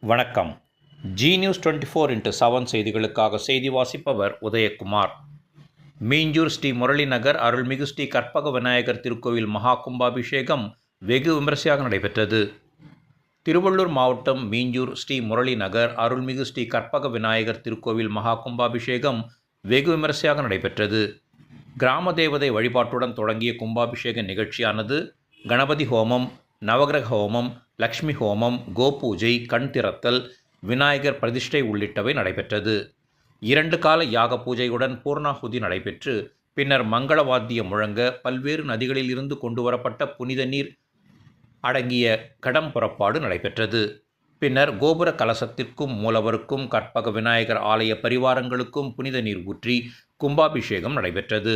வணக்கம். G news 24x7 செய்திகளுக்காக செய்தி வாசிப்பவர் உதயகுமார். மீஞ்சூர் ஸ்ரீ முரளி நகர் அருள்மிகு ஸ்ரீ கற்பக விநாயகர் திருக்கோவில் மகா கும்பாபிஷேகம் வெகு விமரிசையாக நடைபெற்றது. திருவள்ளூர் மாவட்டம் மீஞ்சூர் ஸ்ரீ முரளி நகர் அருள்மிகு ஸ்ரீ கற்பக விநாயகர் திருக்கோவில் மகா கும்பாபிஷேகம் வெகு விமரிசையாக நடைபெற்றது. கிராம தேவதை வழிபாட்டுடன் தொடங்கிய கும்பாபிஷேக நிகழ்ச்சியானது கணபதி ஹோமம், நவகிரக ஹோமம், லக்ஷ்மி ஹோமம், கோபூஜை, கண் திறத்தல், விநாயகர் பிரதிஷ்டை உள்ளிட்டவை நடைபெற்றது. 2 கால யாக பூஜையுடன் பூர்ணாகுதி நடைபெற்று பின்னர் மங்களவாத்தியம் முழங்க பல்வேறு நதிகளில் இருந்து கொண்டு வரப்பட்ட புனித நீர் அடங்கிய கடம் புறப்பாடு நடைபெற்றது. பின்னர் கோபுர கலசத்திற்கும் மூலவருக்கும் கற்பக விநாயகர் ஆலய பரிவாரங்களுக்கும் புனித நீர் ஊற்றி கும்பாபிஷேகம் நடைபெற்றது.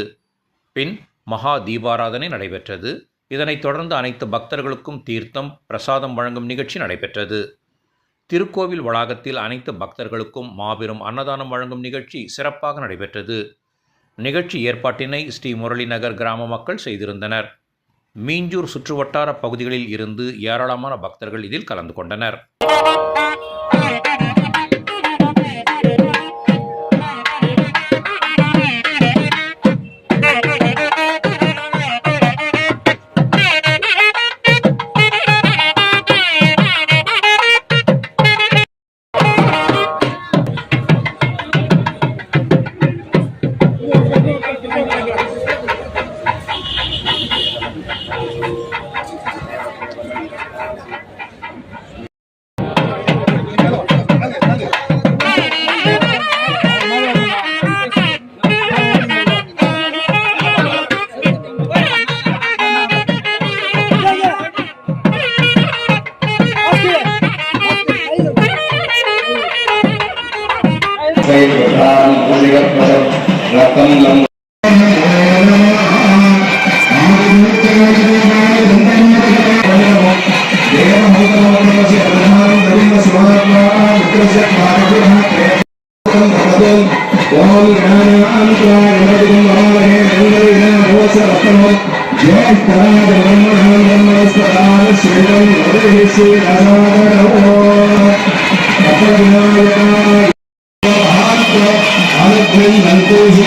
பின் மகா தீபாராதனை நடைபெற்றது. இதனைத் தொடர்ந்து அனைத்து பக்தர்களுக்கும் தீர்த்தம், பிரசாதம் வழங்கும் நிகழ்ச்சி நடைபெற்றது. திருக்கோவில் வளாகத்தில் அனைத்து பக்தர்களுக்கும் மாபெரும் அன்னதானம் வழங்கும் நிகழ்ச்சி சிறப்பாக நடைபெற்றது. நிகழ்ச்சி ஏற்பாட்டினை ஸ்ரீ முரளி நகர் கிராம மக்கள் செய்திருந்தனர். மீஞ்சூர் சுற்றுவட்டார பகுதிகளில் இருந்து ஏராளமான பக்தர்கள் இதில் கலந்து கொண்டனர்.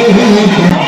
Hallelujah.